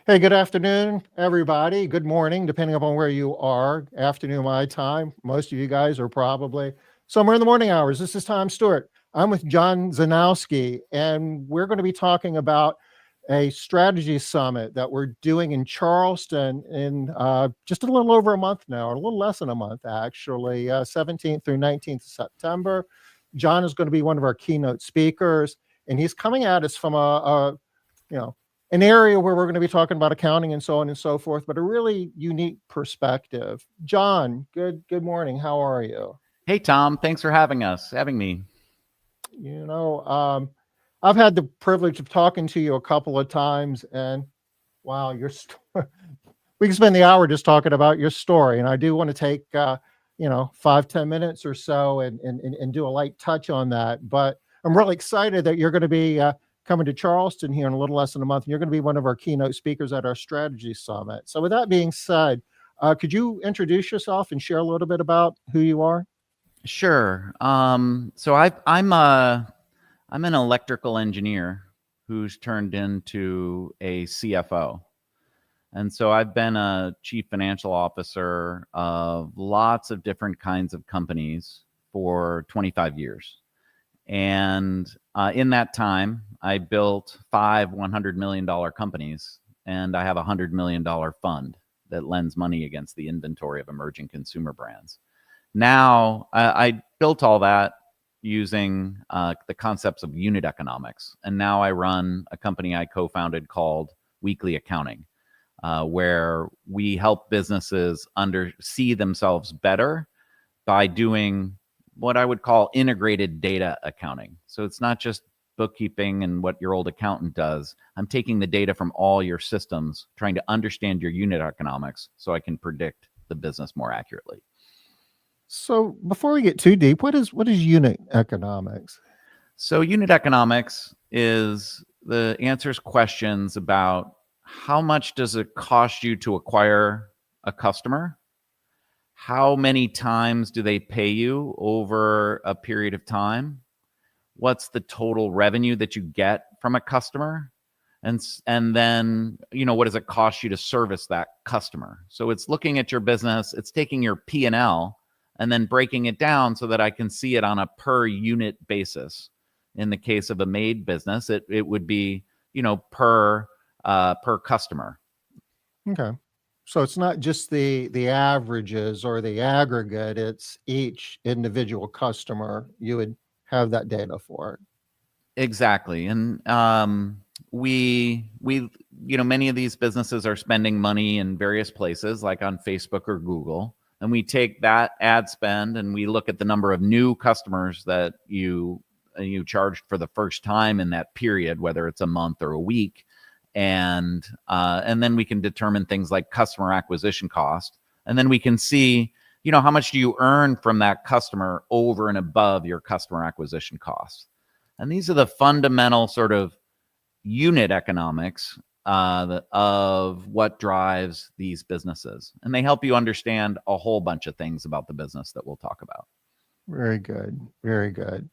Hey, good afternoon, everybody. Good morning, depending upon where you are. Afternoon, my time. Most of you guys are probably somewhere in the morning hours. This is Tom Stewart. I'm with John Zdanowski, and we're going to be talking about a strategy summit that we're doing in Charleston in just a little over a month now, or a little less than a month, actually, 17th through 19th of September. John is going to be one of our keynote speakers, and he's coming at us from you know, an area where we're going to be talking about accounting and so on and so forth, but a really unique perspective. John, good morning. How are you? Hey, Tom, thanks for having me. You know, I've had the privilege of talking to you a couple of times, and wow, we can spend the hour just talking about your story. And I do want to take, 5-10 minutes or so and do a light touch on that. But I'm really excited that you're going to be coming to Charleston here in a little less than a month. And you're going to be one of our keynote speakers at our strategy summit. So with that being said, could you introduce yourself and share a little bit about who you are? Sure. So I'm an electrical engineer who's turned into a CFO. And so I've been a chief financial officer of lots of different kinds of companies for 25 years. And in that time, I built 5 $100 million companies, and I have a $100 million fund that lends money against the inventory of emerging consumer brands. Now, I built all that using the concepts of unit economics. And now I run a company I co-founded called Weekly Accounting, where we help businesses see themselves better by doing what I would call integrated data accounting. So it's not just bookkeeping and what your old accountant does. I'm taking the data from all your systems, trying to understand your unit economics so I can predict the business more accurately. So before we get too deep, what is unit economics? So unit economics is the answers questions about how much does it cost you to acquire a customer? How many times do they pay you over a period of time? What's the total revenue that you get from a customer? And then, what does it cost you to service that customer? So it's looking at your business, it's taking your P&L and then breaking it down so that I can see it on a per unit basis. In the case of a made business, it would be, per customer. Okay. So it's not just the averages or the aggregate, it's each individual customer you would have that data for. Exactly. And we many of these businesses are spending money in various places like on Facebook or Google, and we take that ad spend and we look at the number of new customers that you charged for the first time in that period, whether it's a month or a week. And then we can determine things like customer acquisition cost. And then we can see, how much do you earn from that customer over and above your customer acquisition costs. And these are the fundamental sort of unit economics of what drives these businesses. And they help you understand a whole bunch of things about the business that we'll talk about. Very good. Very good.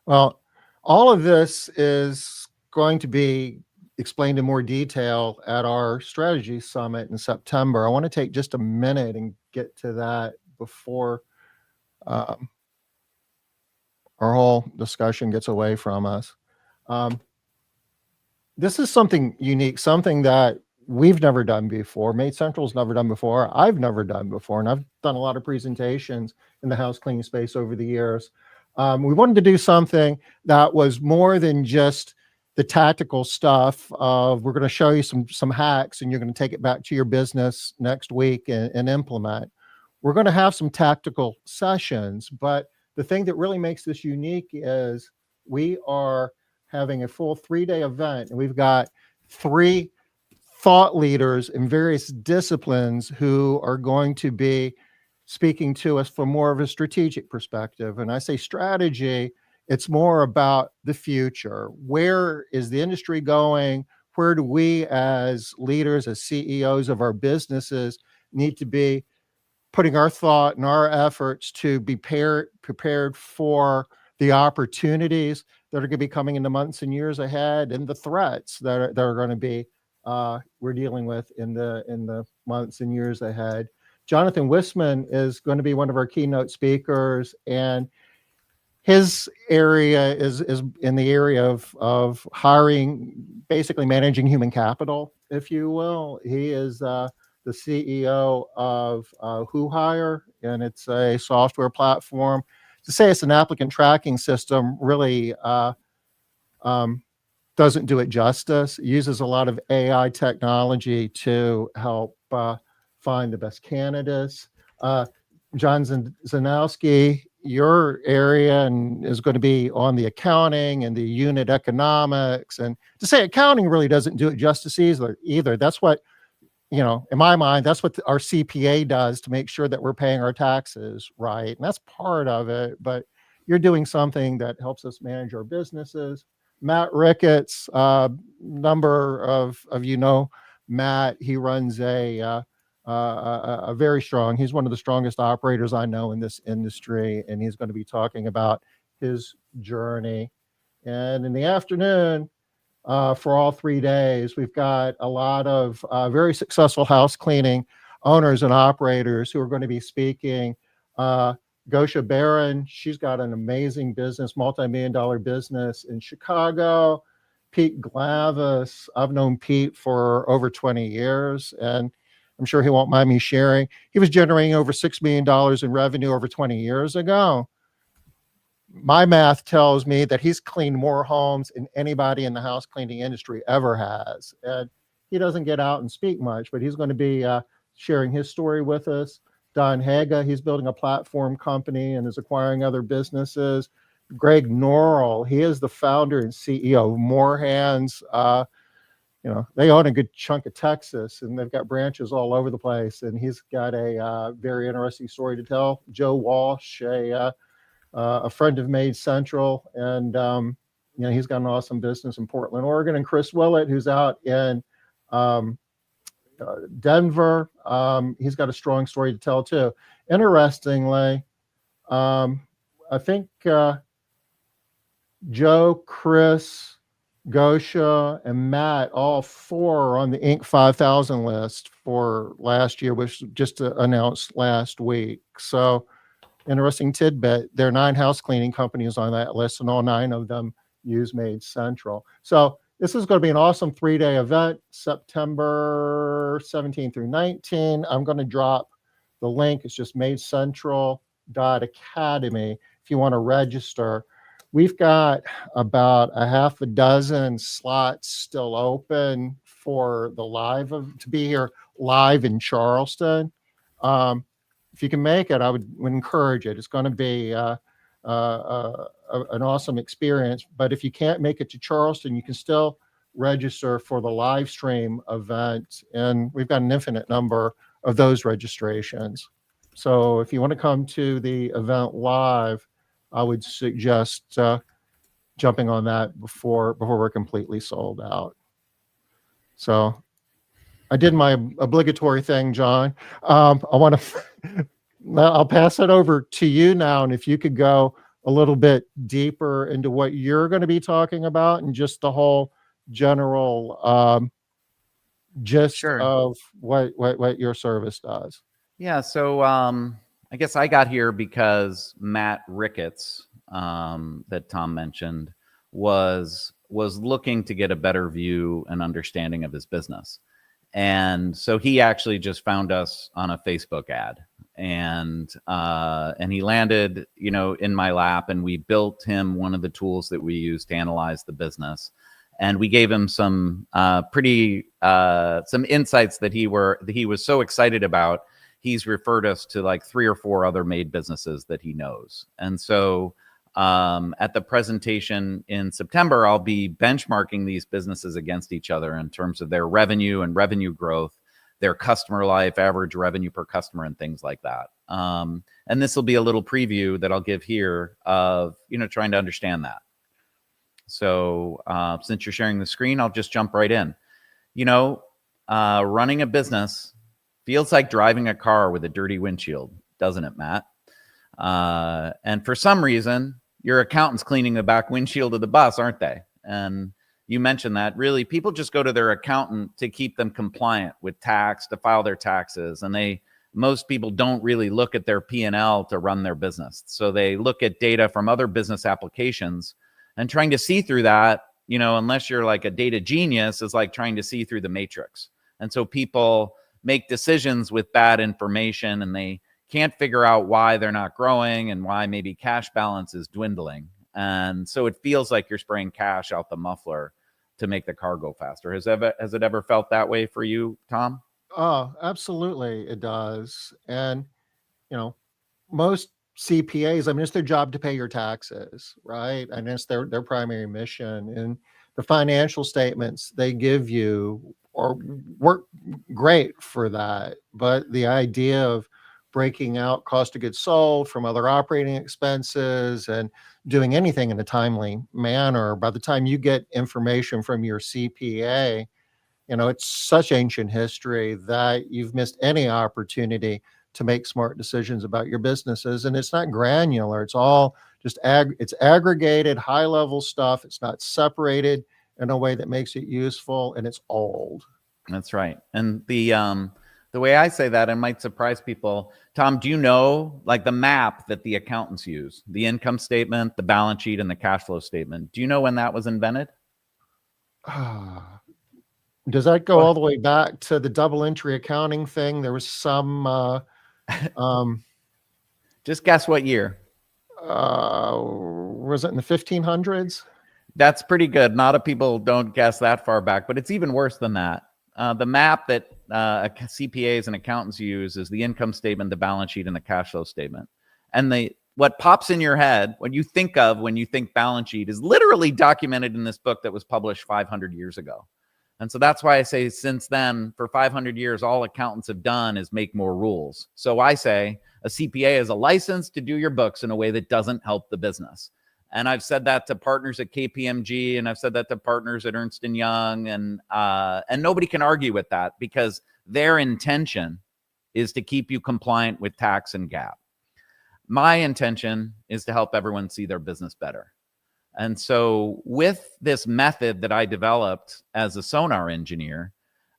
Well, all of this is going to be explained in more detail at our strategy summit in September. I want to take just a minute and get to that before our whole discussion gets away from us. This is something unique, something that we've never done before. Made Central's never done before. I've never done before, and I've done a lot of presentations in the house cleaning space over the years. We wanted to do something that was more than just the tactical stuff of we're going to show you some hacks and you're going to take it back to your business next week and implement. We're going to have some tactical sessions, but the thing that really makes this unique is we are having a full 3-day event, and we've got 3 thought leaders in various disciplines who are going to be speaking to us from more of a strategic perspective. And I say strategy, it's more about the future. Where is the industry going? Where do we as leaders, as CEOs of our businesses need to be putting our thought and our efforts to be prepared for the opportunities that are going to be coming in the months and years ahead, and the threats that are going to be we're dealing with in the months and years ahead. Jonathan Wisman is going to be one of our keynote speakers, and his area is in the area of hiring, basically managing human capital, if you will. He is the CEO of Who Hire, and it's a software platform. To say it's an applicant tracking system really doesn't do it justice. It uses a lot of AI technology to help find the best candidates. John Zdanowski, your area and is going to be on the accounting and the unit economics. And to say accounting really doesn't do it justice either. That's what, in my mind, that's what our CPA does to make sure that we're paying our taxes right. And that's part of it. But you're doing something that helps us manage our businesses. Matt Ricketts, number of Matt. He runs a very strong. He's one of the strongest operators I know in this industry, and he's going to be talking about his journey. And in the afternoon, for all 3 days, we've got a lot of very successful house cleaning owners and operators who are going to be speaking. Gosha Barron, she's got an amazing business, multi-million-dollar business in Chicago. Pete Glavis, I've known Pete for over 20 years, and I'm sure he won't mind me sharing. He was generating over $6 million in revenue over 20 years ago. My math tells me that he's cleaned more homes than anybody in the house cleaning industry ever has. And he doesn't get out and speak much, but he's going to be sharing his story with us. Don Haga, he's building a platform company and is acquiring other businesses. Greg Norrell, he is the founder and CEO of More Hands. They own a good chunk of Texas, and they've got branches all over the place. And he's got a very interesting story to tell. Joe Walsh, a friend of Made Central, and he's got an awesome business in Portland, Oregon. And Chris Willett, who's out in Denver, he's got a strong story to tell too. Interestingly, I think Joe, Chris, Gosha, and Matt, all four are on the Inc. 5000 list for last year, which was just announced last week. So interesting tidbit, there are 9 house cleaning companies on that list, and all 9 of them use Made Central. So this is going to be an awesome 3-day event, September 17 through 19. I'm going to drop the link. It's just madecentral.academy if you want to register. We've got about a half a dozen slots still open for the to be here live in Charleston. If you can make it, I would encourage it. It's going to be an awesome experience. But if you can't make it to Charleston, you can still register for the live stream event. And we've got an infinite number of those registrations. So if you want to come to the event live, I would suggest jumping on that before we're completely sold out. So I did my obligatory thing, John. I'll pass it over to you now. And if you could go a little bit deeper into what you're going to be talking about and just the whole general gist of what your service does. Yeah. So I guess I got here because Matt Ricketts, that Tom mentioned, was looking to get a better view and understanding of his business. And so he actually just found us on a Facebook ad, and he landed, in my lap, and we built him one of the tools that we use to analyze the business. And we gave him some some insights that he was so excited about. He's referred us to like 3 or 4 other made businesses that he knows. And so at the presentation in September, I'll be benchmarking these businesses against each other in terms of their revenue and revenue growth, their customer life, average revenue per customer, and things like that. And this will be a little preview that I'll give here of, trying to understand that. So since you're sharing the screen, I'll just jump right in. Running a business feels like driving a car with a dirty windshield, doesn't it, Matt? And for some reason, your accountant's cleaning the back windshield of the bus, aren't they? And you mentioned that really people just go to their accountant to keep them compliant with tax, to file their taxes. And most people don't really look at their P&L to run their business. So they look at data from other business applications, and trying to see through that, unless you're like a data genius, is like trying to see through the matrix. And so people make decisions with bad information, and they can't figure out why they're not growing and why maybe cash balance is dwindling. And so it feels like you're spraying cash out the muffler to make the car go faster. Has it ever felt that way for you, Tom? Oh, absolutely, it does. And most CPAs, I mean, it's their job to pay your taxes, right? And it's their primary mission. And the financial statements they give you work great for that. But the idea of breaking out cost of goods sold from other operating expenses and doing anything in a timely manner, by the time you get information from your CPA, it's such ancient history that you've missed any opportunity to make smart decisions about your businesses. And it's not granular. It's all just it's aggregated, high level stuff. It's not separated in a way that makes it useful, and it's old. That's right. And the way I say that, it might surprise people. Tom, do you know like the map that the accountants use, the income statement, the balance sheet, and the cash flow statement? Do you know when that was invented? Does that go all the way back to the double entry accounting thing? There was some just guess what year. Was it in the 1500s? That's pretty good. A lot of people don't guess that far back, but it's even worse than that. The map that CPAs and accountants use is the income statement, the balance sheet, and the cash flow statement. And what pops in your head when you think balance sheet is literally documented in this book that was published 500 years ago. And so that's why I say since then, for 500 years, all accountants have done is make more rules. So I say a CPA is a license to do your books in a way that doesn't help the business. And I've said that to partners at KPMG, and I've said that to partners at Ernst & Young, and nobody can argue with that because their intention is to keep you compliant with tax and GAAP. My intention is to help everyone see their business better. And so with this method that I developed as a sonar engineer,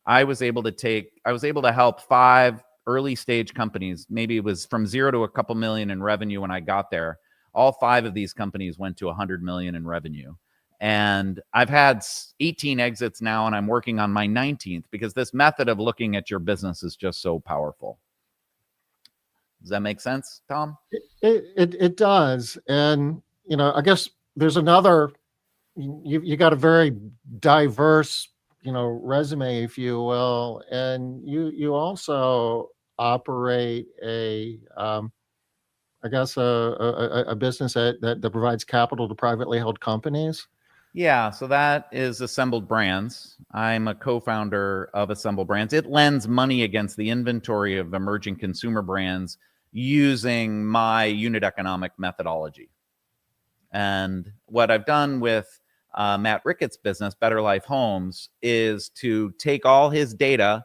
I was able to help 5 early stage companies. Maybe it was from 0 to a couple million in revenue when I got there. All 5 of these companies went to 100 million in revenue. And I've had 18 exits now, and I'm working on my 19th because this method of looking at your business is just so powerful. Does that make sense, Tom? It does. And, I guess there's another, you got a very diverse, resume, if you will. And you also operate a business that provides capital to privately held companies. Yeah, so that is Assembled Brands. I'm a co-founder of Assembled Brands. It lends money against the inventory of emerging consumer brands using my unit economic methodology. And what I've done with Matt Ricketts' business, Better Life Homes, is to take all his data,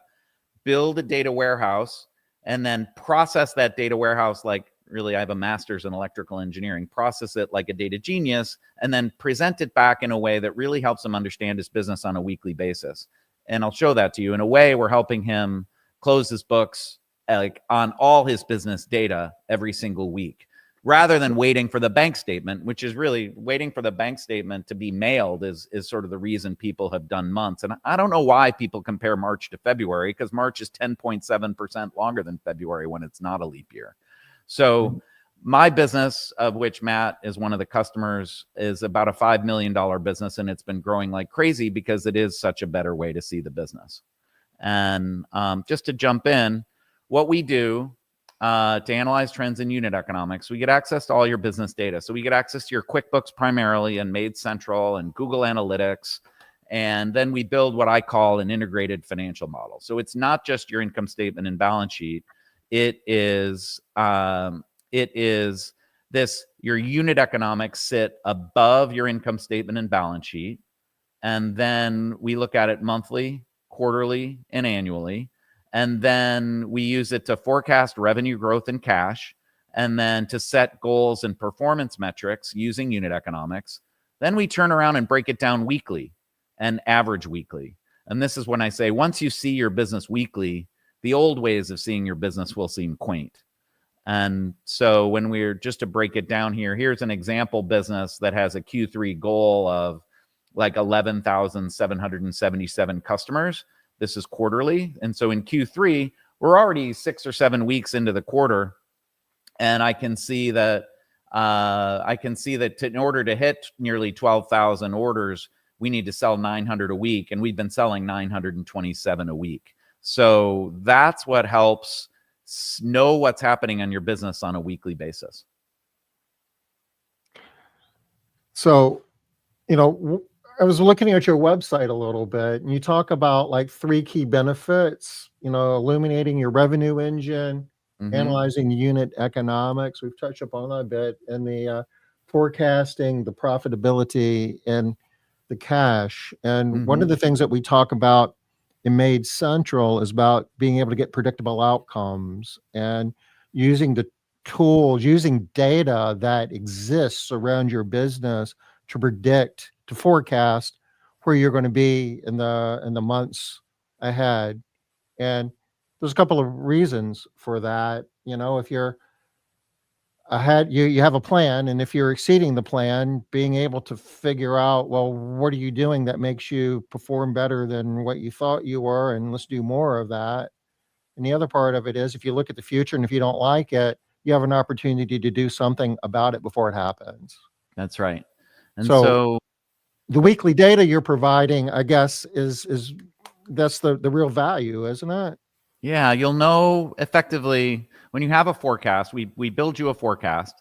build a data warehouse, and then process that data warehouse like, really, I have a master's in electrical engineering, process it like a data genius, and then present it back in a way that really helps him understand his business on a weekly basis. And I'll show that to you. In a way, we're helping him close his books like on all his business data every single week, rather than waiting for the bank statement, which is really waiting for the bank statement to be mailed is sort of the reason people have done months. And I don't know why people compare March to February, because March is 10.7% longer than February when it's not a leap year. So my business, of which Matt is one of the customers, is about a $5 million business, and it's been growing like crazy because it is such a better way to see the business. And just to jump in, what we do to analyze trends in unit economics, we get access to all your business data. So we get access to your QuickBooks primarily, and Made Central and Google Analytics. And then we build what I call an integrated financial model. So it's not just your income statement and balance sheet. It is this, your unit economics sit above your income statement and balance sheet. And then we look at it monthly, quarterly, and annually. And then we use it to forecast revenue growth and cash, and then to set goals and performance metrics using unit economics. Then we turn around and break it down weekly and average weekly. And this is when I say, once you see your business weekly, the old ways of seeing your business will seem quaint. And so when we're, just to break it down here, here's an example business that has a Q3 goal of like 11,777 customers. This is quarterly. And so in Q3, we're already 6 or 7 weeks into the quarter. And I can see that in order to hit nearly 12,000 orders, we need to sell 900 a week. And we've been selling 927 a week. So that's what helps know what's happening on your business on a weekly basis. So, I was looking at your website a little bit, and you talk about like 3 key benefits, illuminating your revenue engine, analyzing unit economics. We've touched upon that a bit, and the forecasting, the profitability, and the cash. And one of the things that we talk about in Made Central is about being able to get predictable outcomes and using the tools, using data that exists around your business to predict, to forecast where you're going to be in the months ahead. And there's a couple of reasons for that. If you're ahead, you have a plan, and if you're exceeding the plan, being able to figure out, well, what are you doing that makes you perform better than what you thought you were, and let's do more of that. And the other part of it is, if you look at the future and if you don't like it, you have an opportunity to do something about it before it happens. That's right. And so the weekly data you're providing, I guess, is that's the real value, isn't it? Yeah, you'll know effectively when you have a forecast. We build you a forecast,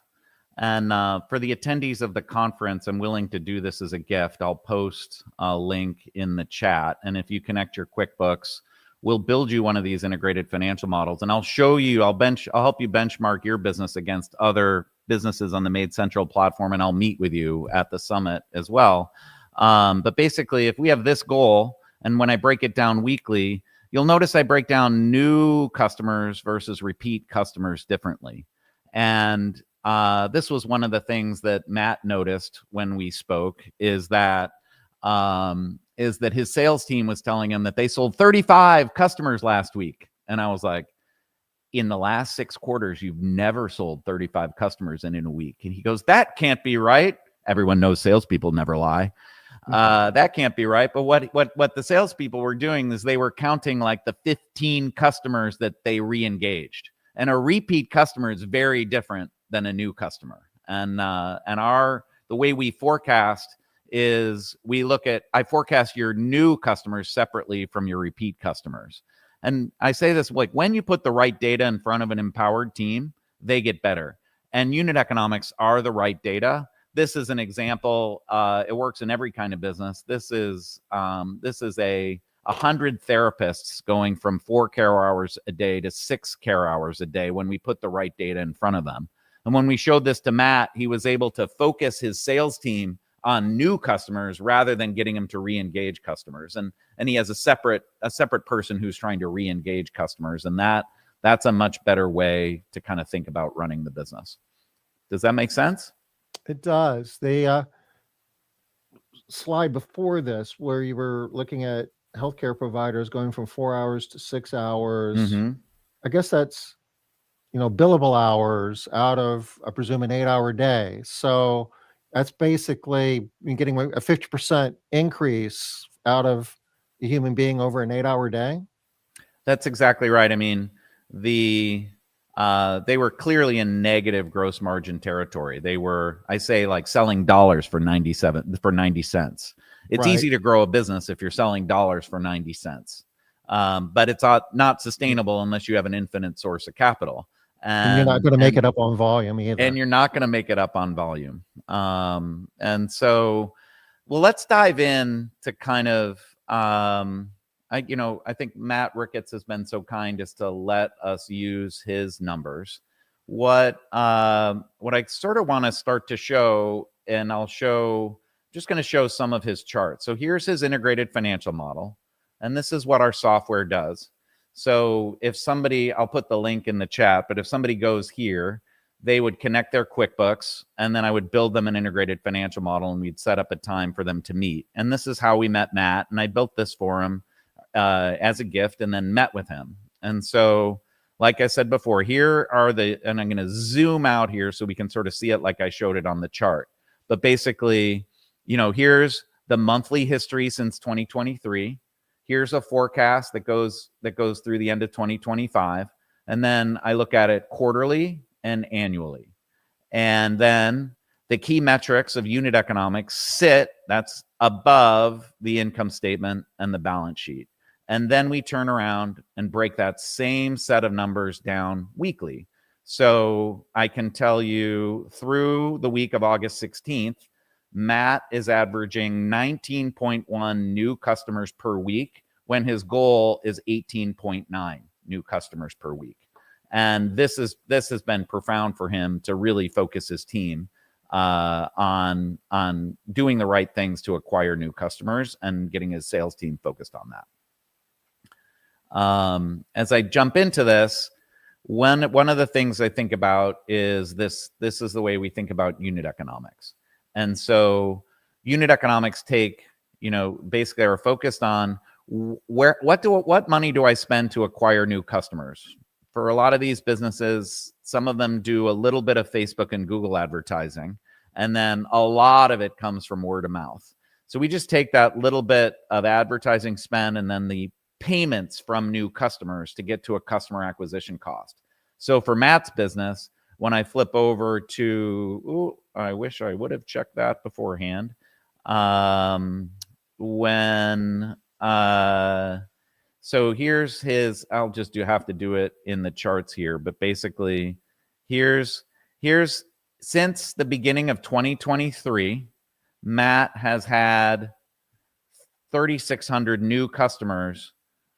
and for the attendees of the conference, I'm willing to do this as a gift. I'll post a link in the chat, and if you connect your QuickBooks, we'll build you one of these integrated financial models, and I'll show you. I'll help you benchmark your business against other businesses on the Made Central platform, and I'll meet with you at the summit as well. But basically, if we have this goal, and when I break it down weekly, you'll notice I break down new customers versus repeat customers differently. And this was one of the things that Matt noticed when we spoke, is that his sales team was telling him that they sold 35 customers last week. And I was like, in the last 6 quarters, you've never sold 35 customers in a week. And he goes, that can't be right. Everyone knows salespeople never lie. That can't be right. But what the salespeople were doing is they were counting like the 15 customers that they re-engaged. And a repeat customer is very different than a new customer. And the way we forecast is I forecast your new customers separately from your repeat customers. And I say this, like, when you put the right data in front of an empowered team, they get better. And unit economics are the right data. This is an example. It works in every kind of business. This is 100 therapists going from 4 care hours a day to 6 care hours a day when we put the right data in front of them. And when we showed this to Matt, he was able to focus his sales team on new customers rather than getting them to re-engage customers. And he has a separate person who's trying to re-engage customers. And that's a much better way to kind of think about running the business. Does that make sense? It does. The slide before this, where you were looking at healthcare providers going from 4 hours to 6 hours, I guess that's, billable hours out of, I presume, an 8-hour day. So that's basically getting a 50% increase out of a human being over an 8-hour day. That's exactly right. I mean, they were clearly in negative gross margin territory. They were, I say, like selling dollars for 90 cents. It's easy to grow a business if you're selling dollars for 90 cents. But it's not sustainable unless you have an infinite source of capital. And you're not going to make it up on volume either. And you're not going to make it up on volume. And so, well, let's dive in to kind of, I think Matt Ricketts has been so kind as to let us use his numbers. What I sort of want to start to show, and just going to show some of his charts. So here's his integrated financial model, and this is what our software does. So if somebody, I'll put the link in the chat, but if somebody goes here, they would connect their QuickBooks, and then I would build them an integrated financial model, and we'd set up a time for them to meet. And this is how we met Matt, and I built this for him as a gift, and then met with him. And so, like I said before, here are and I'm going to zoom out here so we can sort of see it like I showed it on the chart. But basically, here's the monthly history since 2023. Here's a forecast that goes through the end of 2025. And then I look at it quarterly and annually. And then the key metrics of unit economics that's above the income statement and the balance sheet. And then we turn around and break that same set of numbers down weekly. So I can tell you through the week of August 16th, Matt is averaging 19.1 new customers per week when his goal is 18.9 new customers per week. And this has been profound for him to really focus his team on doing the right things to acquire new customers and getting his sales team focused on that. As I jump into this, one of the things I think about is this is the way we think about unit economics. And so unit economics basically are focused on what money do I spend to acquire new customers? For a lot of these businesses, some of them do a little bit of Facebook and Google advertising, and then a lot of it comes from word of mouth. So we just take that little bit of advertising spend and then the payments from new customers to get to a customer acquisition cost. So for Matt's business, when I flip over to, I wish I would have checked that beforehand. So here's his, I'll just have to do it in the charts here, but basically here's since the beginning of 2023, Matt has had 3,600 new customers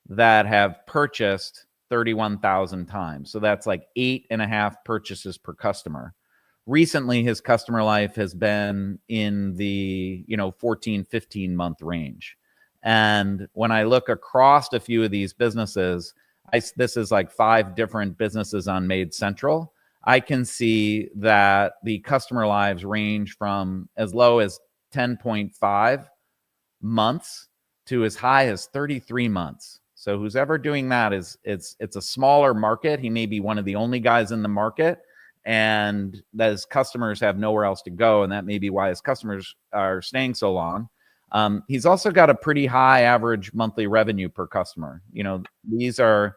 that have purchased 31,000 times. So that's like 8.5 purchases per customer. Recently, his customer life has been in the 14, 15 month range. And when I look across a few of these businesses, this is like 5 different businesses on Made Central. I can see that the customer lives range from as low as 10.5 months to as high as 33 months. So who's ever doing that it's a smaller market. He may be one of the only guys in the market, and that his customers have nowhere else to go, and that may be why his customers are staying so long. He's also got a pretty high average monthly revenue per customer. These are,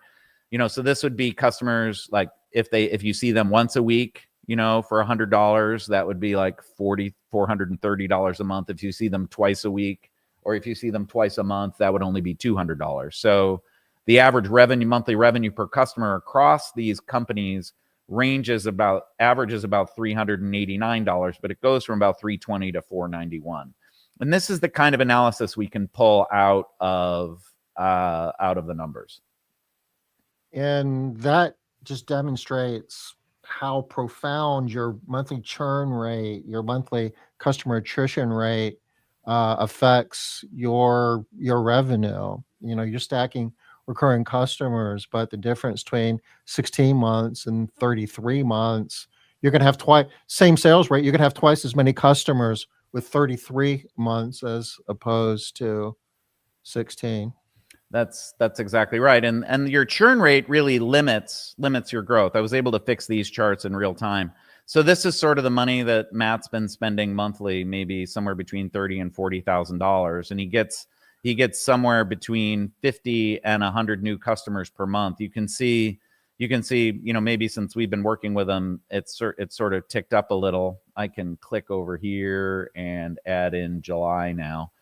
so this would be customers like if you see them once a week, for $100, that would be like $430 a month. If you see them twice a week, or if you see them twice a month, that would only be $200. So the average monthly revenue per customer across these companies averages about $389, but it goes from about $320 to $491. And this is the kind of analysis we can pull out of the numbers. And that just demonstrates how profound your monthly churn rate, your monthly customer attrition rate affects your revenue. You're stacking recurring customers, but the difference between 16 months and 33 months, you're going to have same sales rate. You're going to have twice as many customers with 33 months as opposed to 16. That's exactly right. And your churn rate really limits your growth. I was able to fix these charts in real time. So this is sort of the money that Matt's been spending monthly, maybe somewhere between $30,000 and $40,000, and he gets somewhere between 50 and 100 new customers per month. You can see, maybe since we've been working with him, it's sort of ticked up a little. I can click over here and add in July now.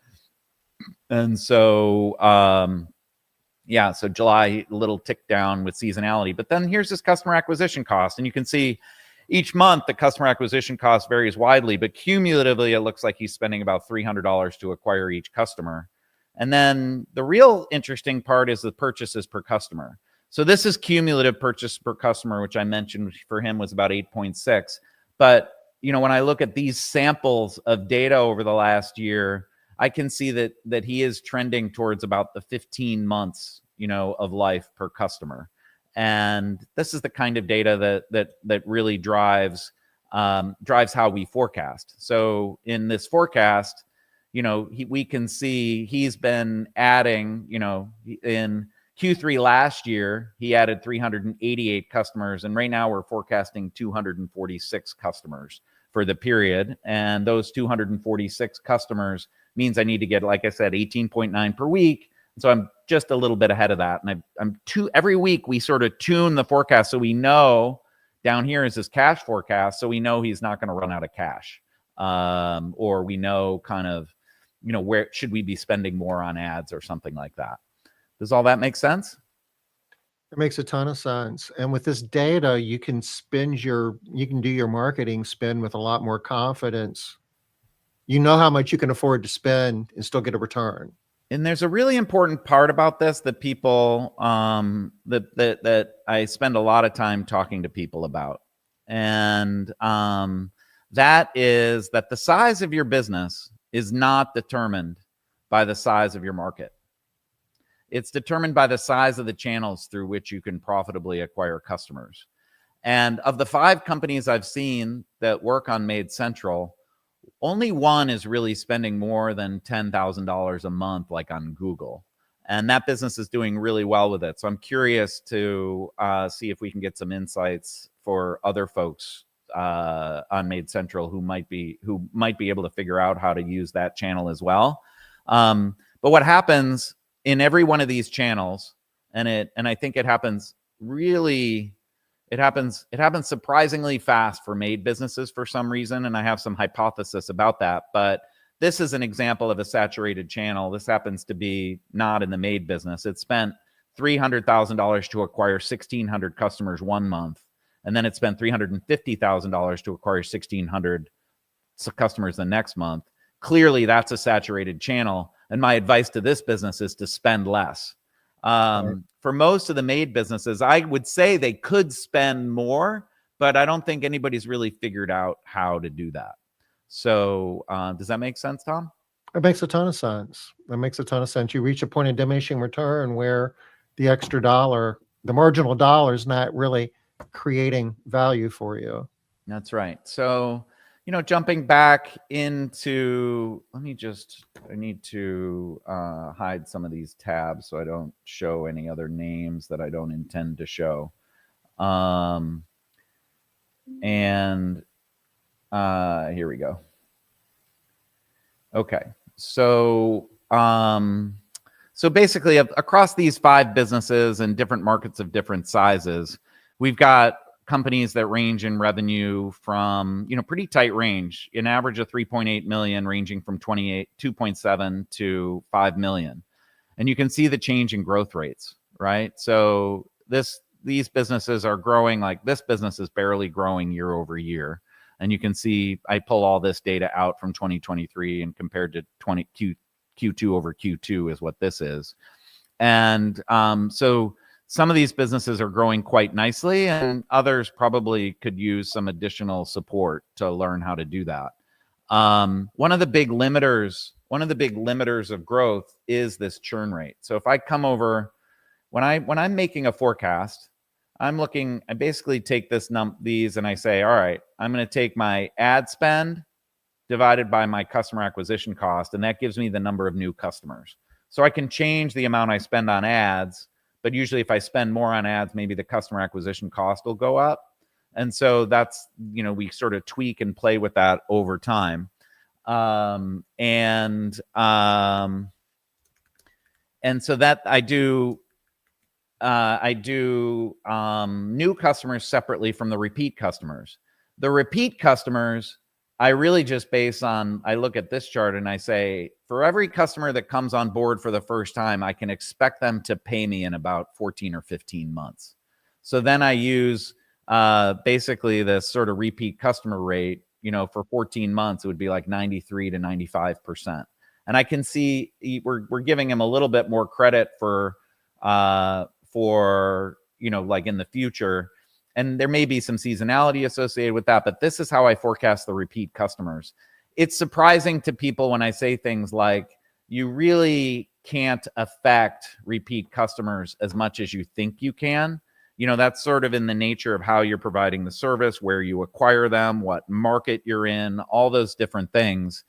And so, so July, a little tick down with seasonality. But then here's this customer acquisition cost. And you can see each month the customer acquisition cost varies widely, but cumulatively it looks like he's spending about $300 to acquire each customer. And then the real interesting part is the purchases per customer. So this is cumulative purchase per customer, which I mentioned for him was about 8.6. But, when I look at these samples of data over the last year, I can see that he is trending towards about the 15 months, of life per customer. And this is the kind of data that really drives how we forecast. So in this forecast, we can see he's been adding, in Q3 last year, he added 388 customers. And right now we're forecasting 246 customers for the period. And those 246 customers means I need to get, like I said, 18.9 per week. So I'm just a little bit ahead of that. And every week we sort of tune the forecast. So we know down here is his cash forecast. So we know he's not going to run out of cash. Or we know kind of, where should we be spending more on ads or something like that. Does all that make sense? It makes a ton of sense. And with this data, you can do your marketing spend with a lot more confidence. You know how much you can afford to spend and still get a return. And there's a really important part about this that people that I spend a lot of time talking to people about. And that is that the size of your business is not determined by the size of your market. It's determined by the size of the channels through which you can profitably acquire customers. And of the 5 companies I've seen that work on Made Central, only one is really spending more than $10,000 a month, like on Google. And that business is doing really well with it. So I'm curious to see if we can get some insights for other folks on Made Central who might be able to figure out how to use that channel as well. But what happens in every one of these channels, and I think it happens surprisingly fast for Made businesses for some reason, and I have some hypothesis about that. But this is an example of a saturated channel. This happens to be not in the Made business. It spent $300,000 to acquire 1,600 customers one month, and then it spent $350,000 to acquire 1,600 customers the next month. Clearly, that's a saturated channel. And my advice to this business is to spend less. For most of the Made businesses, I would say they could spend more, but I don't think anybody's really figured out how to do that. So does that make sense, Tom? It makes a ton of sense. That makes a ton of sense. You reach a point of diminishing return where the extra dollar, the marginal dollar, is not really creating value for you. That's right. So, jumping back into, I need to hide some of these tabs so I don't show any other names that I don't intend to show. And here we go. Okay. So basically across these 5 businesses and different markets of different sizes, we've got companies that range in revenue from, pretty tight range, an average of 3.8 million, ranging from 2.7 to 5 million. And you can see the change in growth rates, right? So these businesses are growing, like this business is barely growing year over year. And you can see I pull all this data out from 2023 and compared to Q2 over Q2 is what this is. And so some of these businesses are growing quite nicely, and others probably could use some additional support to learn how to do that. One of the big limiters of growth is this churn rate. So if I come over, when I'm making a forecast, I basically take these and I say, all right, I'm going to take my ad spend divided by my customer acquisition cost, and that gives me the number of new customers. So I can change the amount I spend on ads, but usually if I spend more on ads, maybe the customer acquisition cost will go up. And so that's, we sort of tweak and play with that over time. And so that I do new customers separately from the repeat customers. The repeat customers, I really just I look at this chart and I say, for every customer that comes on board for the first time, I can expect them to pay me in about 14 or 15 months. So then I use basically this sort of repeat customer rate, for 14 months, it would be like 93 to 95%. And I can see we're giving him a little bit more credit for like in the future. And there may be some seasonality associated with that, but this is how I forecast the repeat customers. It's surprising to people when I say things like, you really can't affect repeat customers as much as you think you can. That's sort of in the nature of how you're providing the service, where you acquire them, what market you're in, all those different things.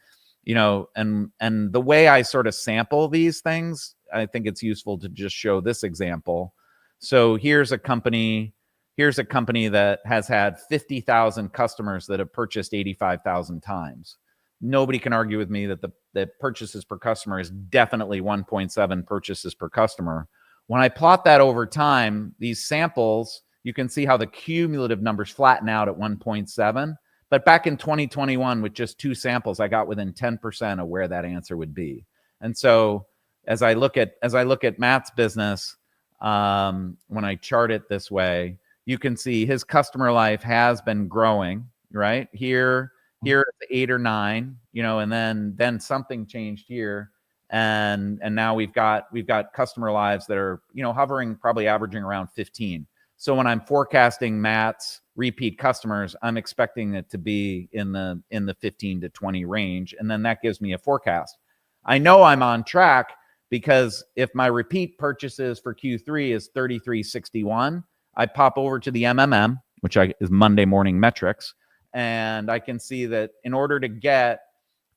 And the way I sort of sample these things, I think it's useful to just show this example. So here's a company that has had 50,000 customers that have purchased 85,000 times. Nobody can argue with me that the purchases per customer is definitely 1.7 purchases per customer. When I plot that over time, these samples, you can see how the cumulative numbers flatten out at 1.7. But back in 2021, with just 2 samples, I got within 10% of where that answer would be. And so as I look at Matt's business, when I chart it this way, you can see his customer life has been growing, right? Here it's 8 or 9, and then something changed here. And now we've got customer lives that are, hovering, probably averaging around 15. So when I'm forecasting Matt's repeat customers, I'm expecting it to be in the 15 to 20 range. And then that gives me a forecast. I know I'm on track because if my repeat purchases for Q3 is 3361, I pop over to the MMM, which is Monday Morning Metrics, and I can see that in order to get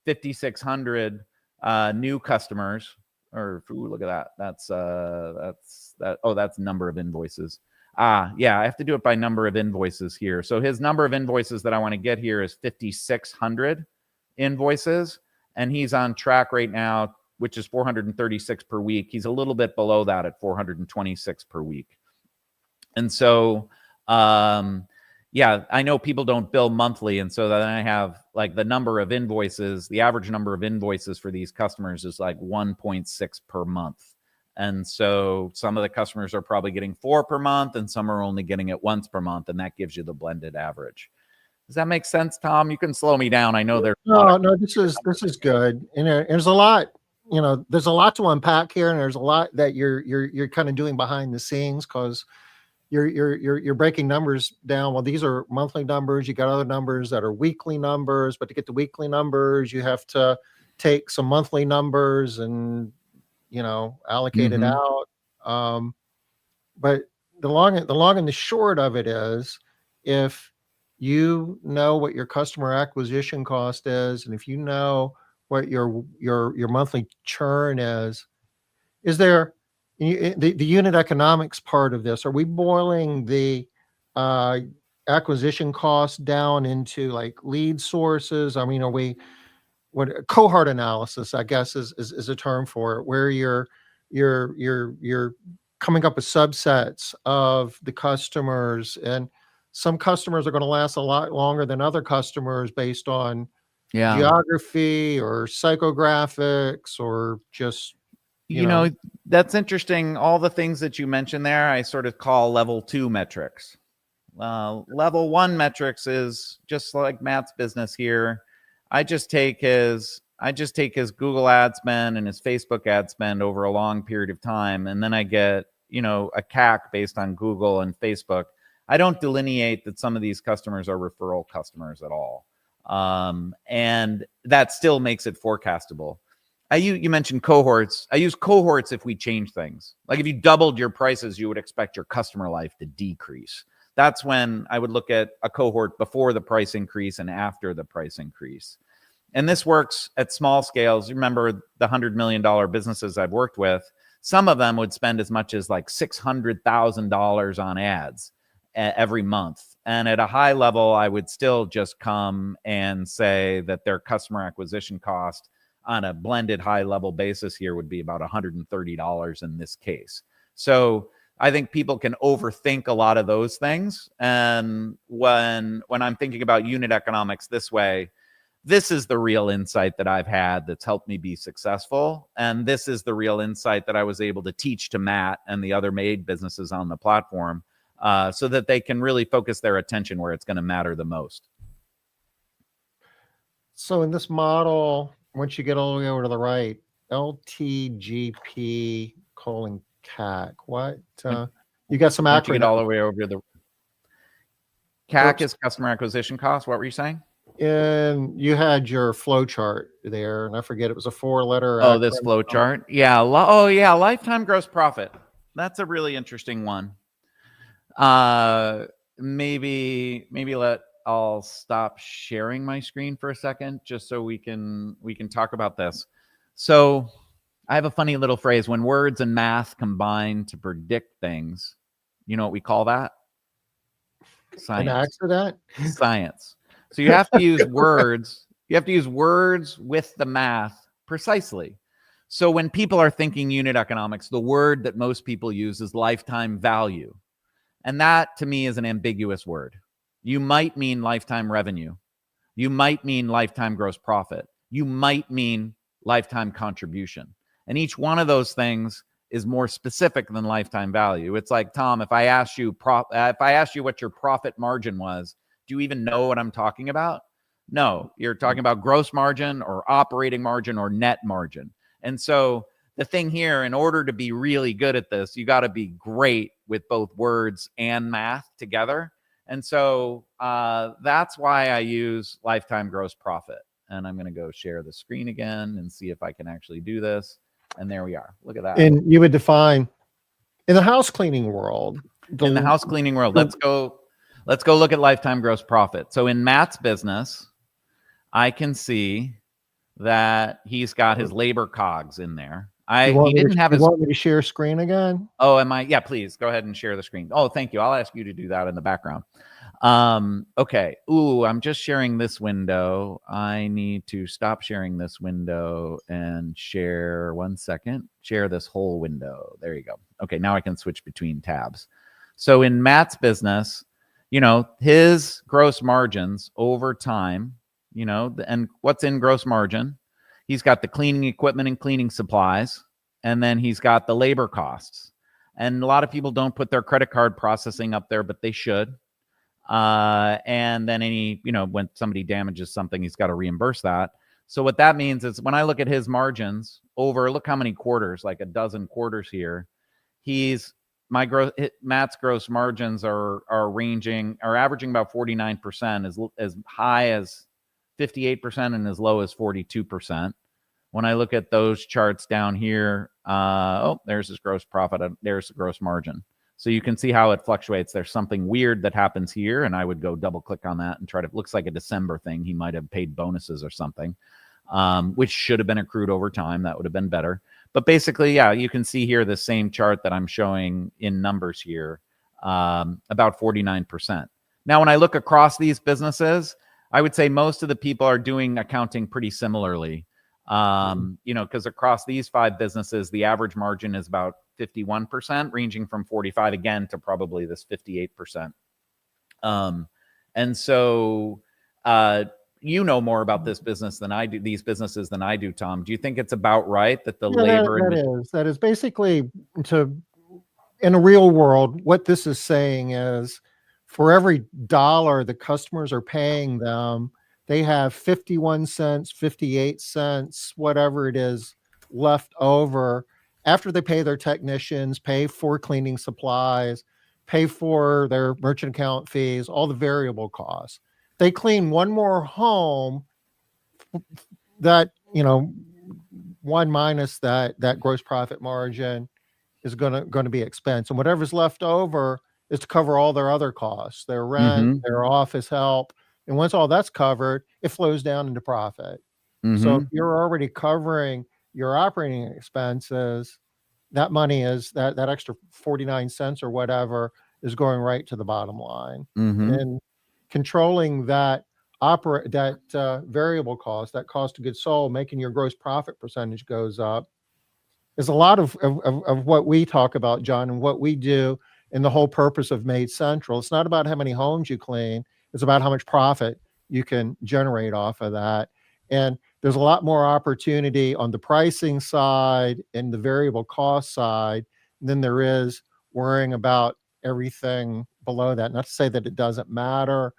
5,600 new customers, look at that. That's number of invoices. Yeah, I have to do it by number of invoices here. So his number of invoices that I want to get here is 5,600 invoices, and he's on track right now, which is 436 per week. He's a little bit below that at 426 per week. And so, yeah, I know people don't bill monthly. And so then I have like the number of invoices, the average number of invoices for these customers is like 1.6 per month. And so some of the customers are probably getting 4 per month and some are only getting it once per month. And that gives you the blended average. Does that make sense, Tom? You can slow me down. I know there's no, this is good. And there's a lot, there's a lot to unpack here, and there's a lot that you're kind of doing behind the scenes, because you're breaking numbers down. Well, these are monthly numbers. You got other numbers that are weekly numbers, but to get the weekly numbers, you have to take some monthly numbers and allocate it out. But the long and the short of it is, if you know what your customer acquisition cost is, and if you know what your monthly churn is there the unit economics part of this? Are we boiling the acquisition cost down into like lead sources? I mean, what cohort analysis, I guess, is a term for it, where you're coming up with subsets of the customers, and some customers are going to last a lot longer than other customers based on geography or psychographics, or just that's interesting. All the things that you mentioned there, I sort of call level 2 metrics. Level 1 metrics is just like Matt's business here. I just take his Google ad spend and his Facebook ad spend over a long period of time, and then I get a CAC based on Google and Facebook. I don't delineate that some of these customers are referral customers at all, and that still makes it forecastable. You mentioned cohorts. I use cohorts if we change things. Like if you doubled your prices, you would expect your customer life to decrease. That's when I would look at a cohort before the price increase and after the price increase. And this works at small scales. You remember the $100 million businesses I've worked with, some of them would spend as much as like $600,000 on ads every month. And at a high level, I would still just come and say that their customer acquisition cost on a blended high level basis here would be about $130 in this case. So I think people can overthink a lot of those things. And when I'm thinking about unit economics this way, this is the real insight that I've had that's helped me be successful. And this is the real insight that I was able to teach to Matt and the other MAID businesses on the platform, so that they can really focus their attention where it's going to matter the most. So in this model, once you get all the way over to the right, LTGP colon CAC, what you got some acronyms? You get all the way over to the CAC is customer acquisition cost. What were you saying? And you had your flow chart there, and I forget, it was a 4-letter. Oh, this flow chart. Yeah. Lifetime gross profit. That's a really interesting one. I'll stop sharing my screen for a second just so we can talk about this. So I have a funny little phrase: when words and math combine to predict things, you know what we call that? An Science. accident? Science. So you have to use words. You have to use words with the math precisely. So when people are thinking unit economics, the word that most people use is lifetime value. And that to me is an ambiguous word. You might mean lifetime revenue. You might mean lifetime gross profit. You might mean lifetime contribution. And each one of those things is more specific than lifetime value. It's like, Tom, if I asked you what your profit margin was, do you even know what I'm talking about? No, you're talking about gross margin or operating margin or net margin. And so the thing here, in order to be really good at this, you got to be great with both words and math together. And so that's why I use lifetime gross profit. And I'm going to go share the screen again and see if I can actually do this. And there we are. Look at that. And you would define in the house cleaning world. In the house cleaning world, let's go look at lifetime gross profit. So in Matt's business, I can see that he's got his labor cogs in there. He didn't have his. You want me to share screen again? Oh, am I? Yeah, please go ahead and share the screen. Oh, thank you. I'll ask you to do that in the background. Okay. Ooh, I'm just sharing this window. I need to stop sharing this window and share 1 second. Share this whole window. There you go. Okay, now I can switch between tabs. So in Matt's business, you know, his gross margins over time, you know, and what's in gross margin? He's got the cleaning equipment and cleaning supplies, and then he's got the labor costs. And a lot of people don't put their credit card processing up there, but they should. And then when somebody damages something, he's got to reimburse that. So what that means is when I look at his margins over, look how many quarters, like a dozen quarters here, Matt's gross margins are averaging about 49%, as high as 58% and as low as 42%. When I look at those charts down here, there's his gross profit. There's the gross margin. So you can see how it fluctuates. There's something weird that happens here, and I would go double click on that and try to, looks like a December thing. He might have paid bonuses or something, which should have been accrued over time. That would have been better. But basically, yeah, you can see here the same chart that I'm showing in numbers here, about 49%. Now, when I look across these businesses, I would say most of the people are doing accounting pretty similarly. Because across these 5 businesses, the average margin is about 51%, ranging from 45 again to probably this 58%. And so you know more about this business than I do, these businesses than I do, Tom. Do you think it's about right that the labor that is basically in a real world, what this is saying is for every dollar the customers are paying them, they have 51 cents, 58 cents, whatever it is left over after they pay their technicians, pay for cleaning supplies, pay for their merchant account fees, all the variable costs. They clean one more home, that, one minus that gross profit margin is going to be expense. And whatever's left over is to cover all their other costs, their rent, their office help. And once all that's covered, it flows down into profit. So if you're already covering your operating expenses, that money is that extra 49 cents or whatever is going right to the bottom line. And controlling that variable cost, that cost of goods sold, making your gross profit percentage goes up, is a lot of what we talk about, John, and what we do in the whole purpose of Made Central. It's not about how many homes you clean. It's about how much profit you can generate off of that. And there's a lot more opportunity on the pricing side and the variable cost side than there is worrying about everything below that. Not to say that it doesn't matter,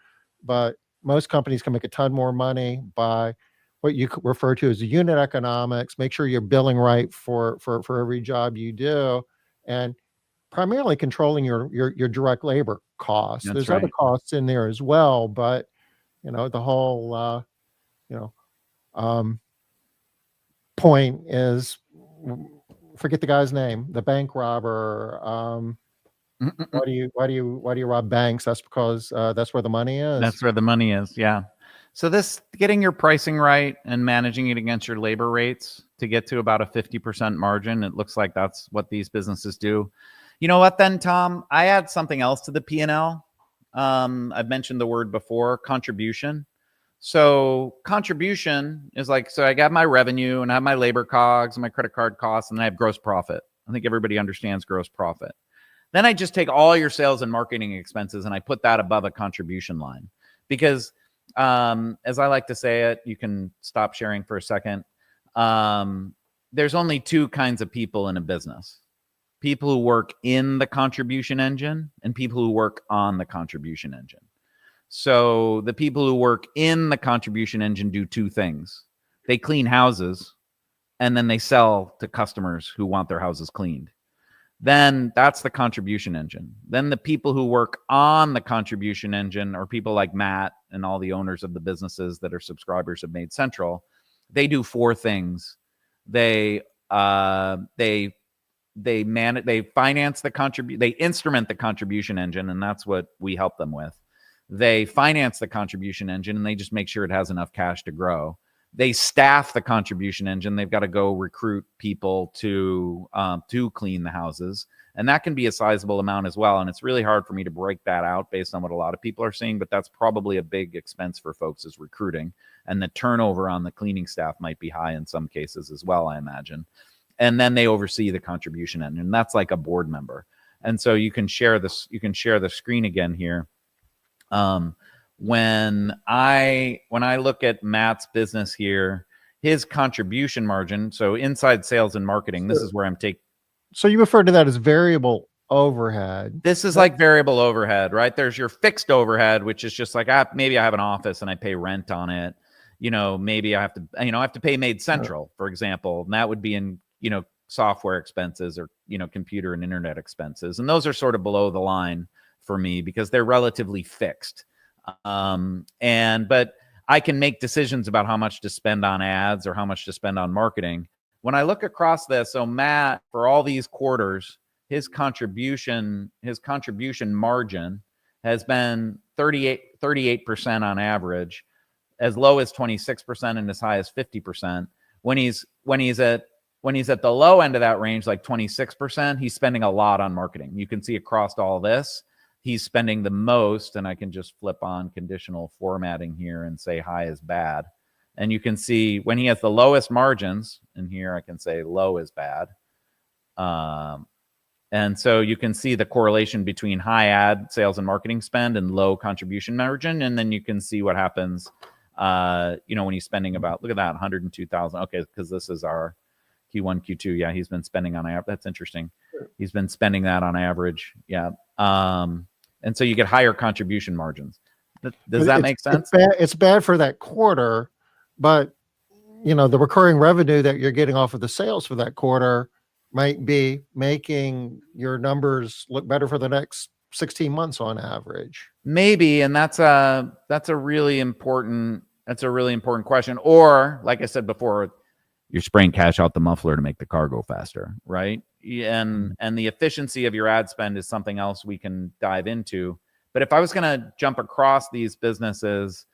but most companies can make a ton more money by what you could refer to as the unit economics. Make sure you're billing right for every job you do, and primarily controlling your direct labor costs. That's There's right. other costs in there as well, but the whole point is, forget the guy's name, the bank robber. Why do you rob banks? That's because that's where the money is. That's where the money is. Yeah. So this getting your pricing right and managing it against your labor rates to get to about a 50% margin, it looks like that's what these businesses do. You know what then, Tom? I add something else to the P&L. I've mentioned the word before, contribution. So contribution is like, so I got my revenue and I have my labor cogs and my credit card costs, and then I have gross profit. I think everybody understands gross profit. Then I just take all your sales and marketing expenses and I put that above a contribution line. Because as I like to say it, you can stop sharing for a second. There's only two kinds of people in a business: people who work in the contribution engine and people who work on the contribution engine. So the people who work in the contribution engine do two things. They clean houses, and then they sell to customers who want their houses cleaned. Then that's the contribution engine. Then the people who work on the contribution engine are people like Matt and all the owners of the businesses that are subscribers of Made Central. They do four things. They finance the they instrument the contribution engine, and that's what we help them with. They finance the contribution engine, and they just make sure it has enough cash to grow. They staff the contribution engine. They've got to go recruit people to clean the houses, and that can be a sizable amount as well. And it's really hard for me to break that out based on what a lot of people are seeing, but that's probably a big expense for folks, is recruiting, and the turnover on the cleaning staff might be high in some cases as well, I imagine. And then they oversee the contribution engine, and that's like a board member. And so you can share this. You can share the screen again here. When I look at Matt's business here, his contribution margin, so inside sales and marketing, this is where I'm taking. So you refer to that as variable overhead. This is like variable overhead, right? There's your fixed overhead, which is just like, maybe I have an office and I pay rent on it. Maybe I have to pay Made Central, for example, and that would be in, software expenses or, computer and internet expenses. And those are sort of below the line for me because they're relatively fixed. But I can make decisions about how much to spend on ads or how much to spend on marketing. When I look across this, so Matt, for all these quarters, his contribution margin has been 38% on average, as low as 26% and as high as 50%. When he's at the low end of that range, like 26%, he's spending a lot on marketing. You can see across all this, he's spending the most, and I can just flip on conditional formatting here and say high is bad. And you can see when he has the lowest margins, and here I can say low is bad. And so you can see the correlation between high ad sales and marketing spend and low contribution margin. And then you can see what happens, when he's spending about, look at that, 102,000. Okay, because this is our Q1, Q2. Yeah, he's been spending on average. That's interesting. He's been spending that on average. Yeah. And so you get higher contribution margins. Does that make sense? It's bad for that quarter, but the recurring revenue that you're getting off of the sales for that quarter might be making your numbers look better for the next 16 months on average. Maybe, and that's a really important question. Or, like I said before, you're spraying cash out the muffler to make the car go faster, right? And the efficiency of your ad spend is something else we can dive into. But if I was going to jump across these businesses,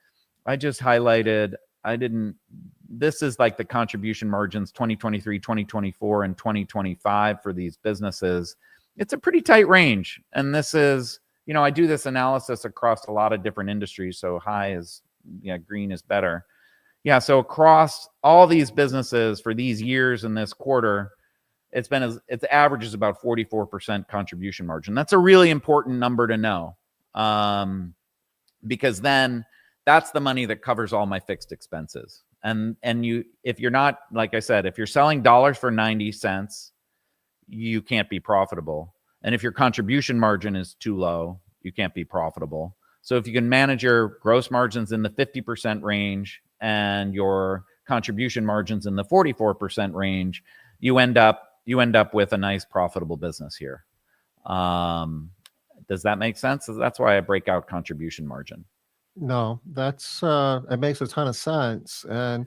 I just highlighted, this is like the contribution margins 2023, 2024, and 2025 for these businesses. It's a pretty tight range. And this is, I do this analysis across a lot of different industries. So green is better. Yeah, so across all these businesses for these years in this quarter, its average is about 44% contribution margin. That's a really important number to know, because then that's the money that covers all my fixed expenses. And if you're not, like I said, if you're selling dollars for 90 cents, you can't be profitable. And if your contribution margin is too low, you can't be profitable. So if you can manage your gross margins in the 50% range and your contribution margins in the 44% range, you end up with a nice profitable business here. Does that make sense? That's why I break out contribution margin. No, it makes a ton of sense, and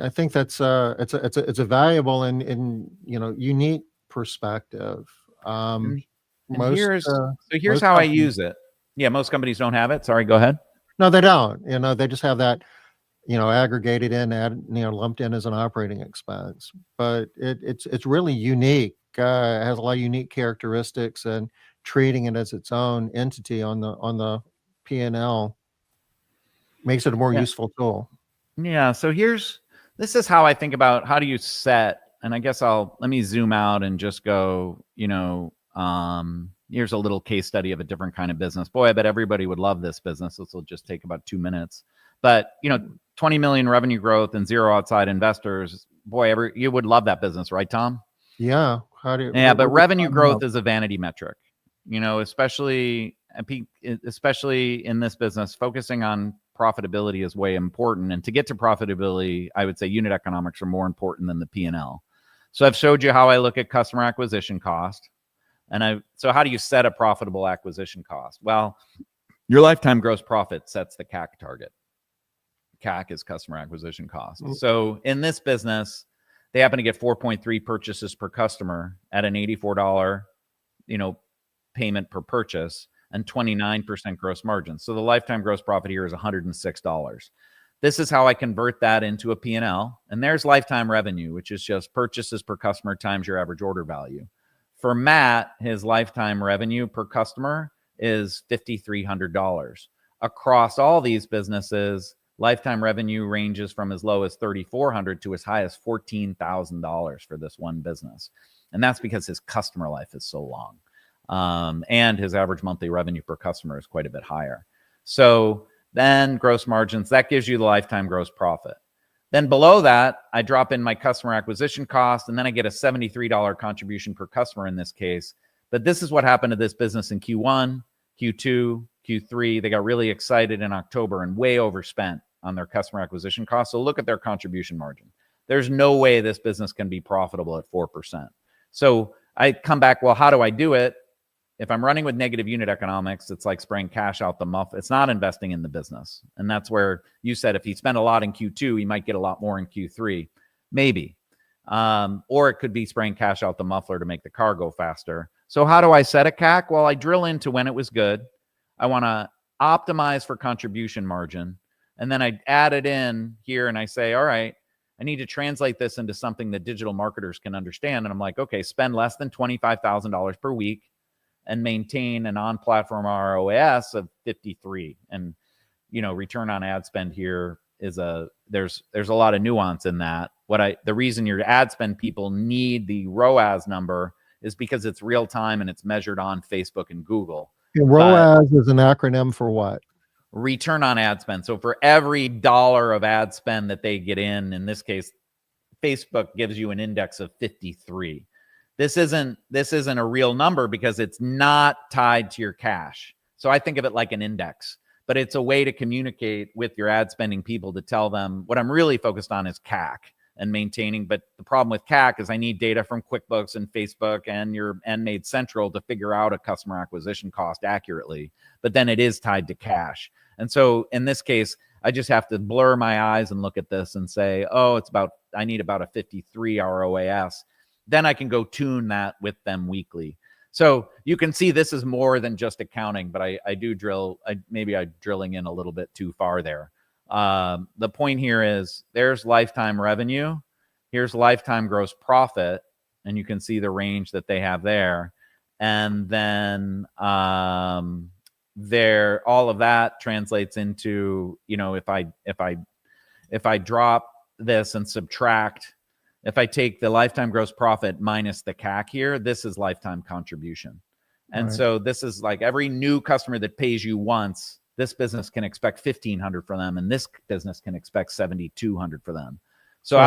I think that's it's a valuable and unique perspective. And Most here's most how I companies, use it. Yeah, most companies don't have it. Sorry, go ahead. no, they don't. They just have that, aggregated in, lumped in as an operating expense. But it's really unique. It has a lot of unique characteristics, and treating it as its own entity on the P&L makes it a more Yeah. useful tool. Yeah. So this is how I think about how do you set, and I guess let me zoom out and just go, here's a little case study of a different kind of business. Boy, I bet everybody would love this business. This will just take about 2 minutes. But, 20 million revenue growth and 0 outside investors. Boy, you would love that business, right, Tom? Yeah. But revenue growth is a vanity metric, especially in this business. Focusing on profitability is way important. And to get to profitability, I would say unit economics are more important than the P&L. So I've showed you how I look at customer acquisition cost. So how do you set a profitable acquisition cost? Well, your lifetime gross profit sets the CAC target. CAC is customer acquisition cost. So in this business, they happen to get 4.3 purchases per customer at an $84, payment per purchase and 29% gross margin. So the lifetime gross profit here is $106. This is how I convert that into a P&L. And there's lifetime revenue, which is just purchases per customer times your average order value. For Matt, his lifetime revenue per customer is $5,300. Across all these businesses, lifetime revenue ranges from as low as $3,400 to as high as $14,000 for this one business. And that's because his customer life is so long. And his average monthly revenue per customer is quite a bit higher. So then gross margins, that gives you the lifetime gross profit. Then below that, I drop in my customer acquisition cost, and then I get a $73 contribution per customer in this case. But this is what happened to this business in Q1, Q2, Q3. They got really excited in October and way overspent on their customer acquisition cost. So look at their contribution margin. There's no way this business can be profitable at 4%. So I come back, well, how do I do it? If I'm running with negative unit economics, it's like spraying cash out the muff. It's not investing in the business. And that's where you said if he spent a lot in Q2, he might get a lot more in Q3. Maybe. Or it could be spraying cash out the muffler to make the car go faster. So how do I set a CAC? Well, I drill into when it was good. I want to optimize for contribution margin. And then I add it in here and I say, all right, I need to translate this into something that digital marketers can understand. And I'm like, okay, spend less than $25,000 per week and maintain an on-platform ROAS of 53. And, return on ad spend here is there's a lot of nuance in that. The reason your ad spend people need the ROAS number is because it's real time and it's measured on Facebook and Google. ROAS is an acronym for what? Return on ad spend. So for every dollar of ad spend that they get in this case, Facebook gives you an index of 53. This isn't a real number because it's not tied to your cash. So I think of it like an index, but it's a way to communicate with your ad spending people to tell them what I'm really focused on is CAC and maintaining. But the problem with CAC is I need data from QuickBooks and Facebook and Made Central to figure out a customer acquisition cost accurately. But then it is tied to cash. And so in this case, I just have to blur my eyes and look at this and say, oh, I need about a 53 ROAS. Then I can go tune that with them weekly. So you can see this is more than just accounting, but I do maybe I'm drilling in a little bit too far there. The point here is there's lifetime revenue. Here's lifetime gross profit. And you can see the range that they have there. And then all of that translates into, if I drop this and subtract, if I take the lifetime gross profit minus the CAC here, this is lifetime contribution. And right. So this is like every new customer that pays you once, this business can expect $1,500 for them, and this business can expect $7,200 for them. So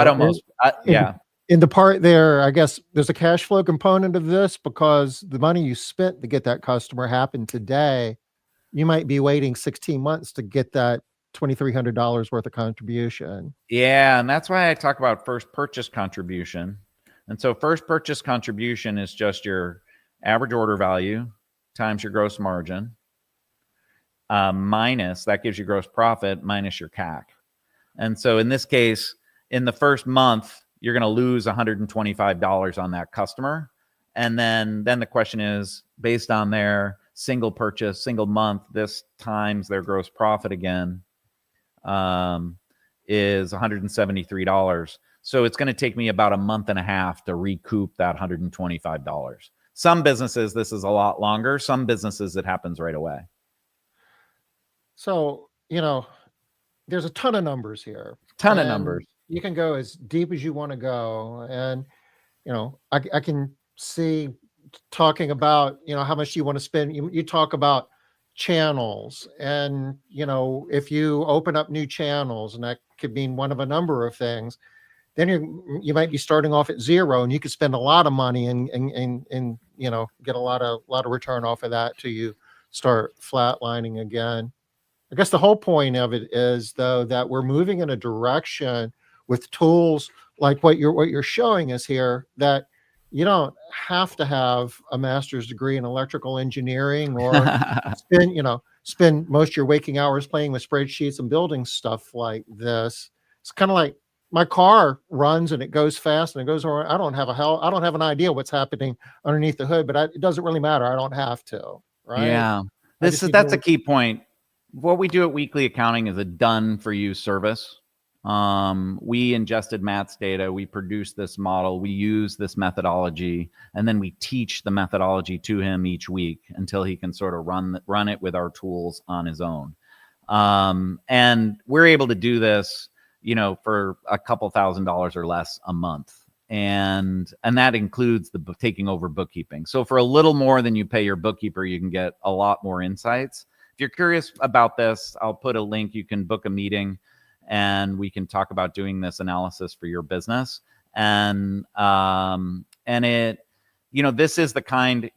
in the part there, I guess there's a cash flow component of this because the money you spent to get that customer happened today. You might be waiting 16 months to get that $2,300 worth of contribution. Yeah, and that's why I talk about first purchase contribution. And so first purchase contribution is just your average order value times your gross margin minus, that gives you gross profit minus your CAC. And so in this case, in the first month, you're going to lose $125 on that customer. And then the question is, based on their single purchase, single month, this times their gross profit again, is $173. So it's going to take me about a month and a half to recoup that $125. Some businesses, this is a lot longer. Some businesses, it happens right away. So, there's a ton of numbers here. Ton of numbers. You can go as deep as you want to go. And, I can see talking about, how much you want to spend. You talk about channels and, if you open up new channels, and that could mean one of a number of things, then you might be starting off at zero, and you could spend a lot of money and get a lot of return off of that till you start flatlining again. I guess the whole point of it is, though, that we're moving in a direction with tools like what you're showing us here, that you don't have to have a master's degree in electrical engineering or spend most of your waking hours playing with spreadsheets and building stuff like this. It's kind of like my car runs and it goes fast and it goes around. I don't have an idea what's happening underneath the hood, but it doesn't really matter. I don't have to, right? Yeah. That's a key point. What we do at Weekly Accounting is a done for you service. We ingested Matt's data. We produced this model. We use this methodology, and then we teach the methodology to him each week until he can sort of run it with our tools on his own. And we're able to do this, for a couple $1,000s or less a month. And that includes the taking over bookkeeping. So for a little more than you pay your bookkeeper, you can get a lot more insights. If you're curious about this, I'll put a link. You can book a meeting and we can talk about doing this analysis for your business. And it, this is the kind,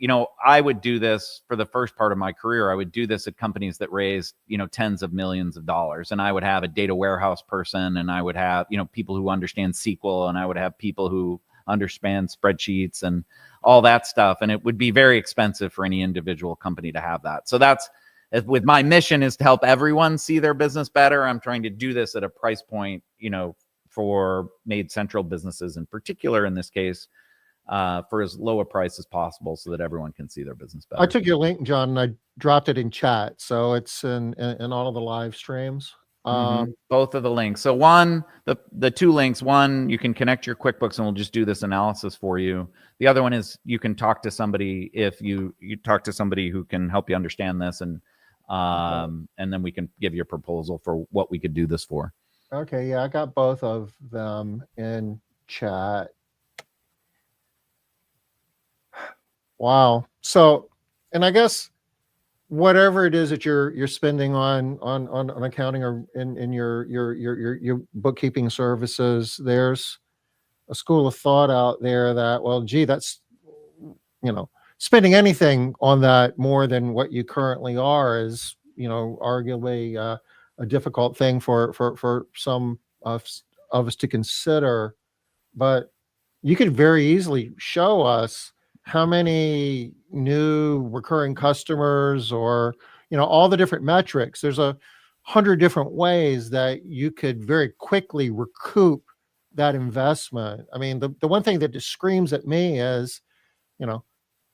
I would do this for the first part of my career. I would do this at companies that raised, tens of millions of dollars. And I would have a data warehouse person, and I would have, people who understand SQL, and I would have people who understand spreadsheets and all that stuff. And it would be very expensive for any individual company to have that. So that's, with my mission is to help everyone see their business better. I'm trying to do this at a price point, for Made Central businesses in particular, in this case, for as low a price as possible so that everyone can see their business better. I took your link, John, and I dropped it in chat. So it's in all of the live streams. Both of the links. So the two links, one, you can connect your QuickBooks and we'll just do this analysis for you. The other one is you can talk to somebody if you talk to somebody who can help you understand this, and then we can give you a proposal for what we could do this for. Okay. Yeah. I got both of them in chat. Wow. So, and I guess whatever it is that you're spending on accounting or in your bookkeeping services, there's a school of thought out there that, well, gee, that's, spending anything on that more than what you currently are is, arguably a difficult thing for some of us to consider. But you could very easily show us how many new recurring customers, or, all the different metrics. There's 100 different ways that you could very quickly recoup that investment. I mean, the one thing that just screams at me is,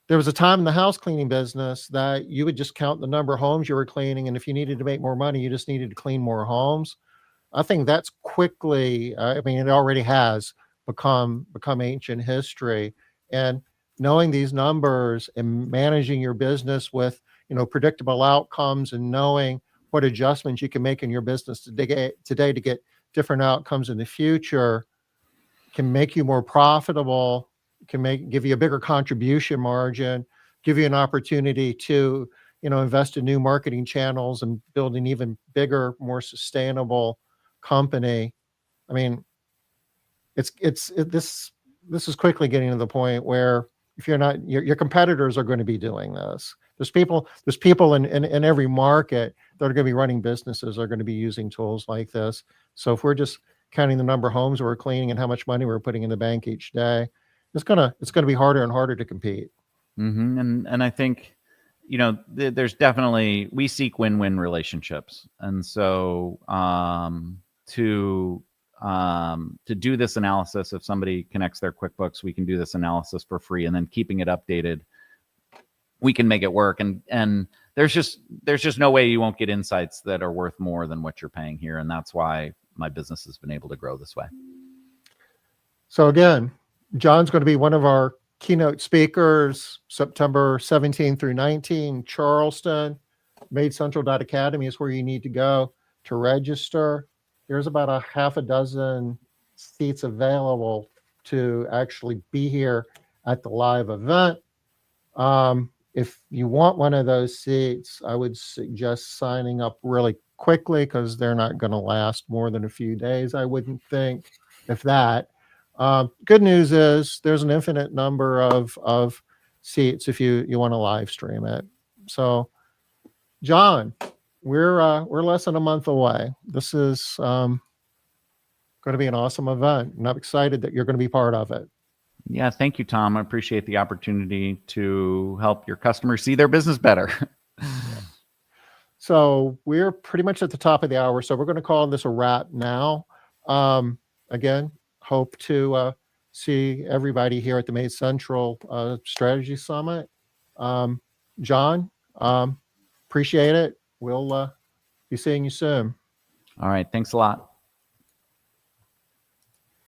there was a time in the house cleaning business that you would just count the number of homes you were cleaning, and if you needed to make more money, you just needed to clean more homes. I think that's quickly, it already has become ancient history. And knowing these numbers and managing your business with, predictable outcomes, and knowing what adjustments you can make in your business today to get different outcomes in the future can make you more profitable, give you a bigger contribution margin, give you an opportunity to, invest in new marketing channels and build an even bigger, more sustainable company. I mean, this is quickly getting to the point where if you're not, your competitors are going to be doing this. There's people in every market that are going to be running businesses, are going to be using tools like this. So if we're just counting the number of homes we're cleaning and how much money we're putting in the bank each day, it's gonna be harder and harder to compete. And I think, there's definitely, we seek win-win relationships, and so to to do this analysis. If somebody connects their QuickBooks, we can do this analysis for free, and then keeping it updated, we can make it work. And there's just no way you won't get insights that are worth more than what you're paying here. And that's why my business has been able to grow this way. So again, John's going to be one of our keynote speakers, September 17 through 19, Charleston. MadeCentral.academy is where you need to go to register. There's about a half a dozen seats available to actually be here at the live event. If you want one of those seats, I would suggest signing up really quickly because they're not going to last more than a few days, I wouldn't think, if that. Good news is there's an infinite number of seats if you want to live stream it. So, John, we're less than a month away. This is going to be an awesome event, and I'm excited that you're going to be part of it. Yeah, thank you, Tom. I appreciate the opportunity to help your customers see their business better. So we're pretty much at the top of the hour, so we're going to call this a wrap now. Again, hope to see everybody here at the Made Central Strategy Summit. John, appreciate it. We'll be seeing you soon. All right, thanks a lot.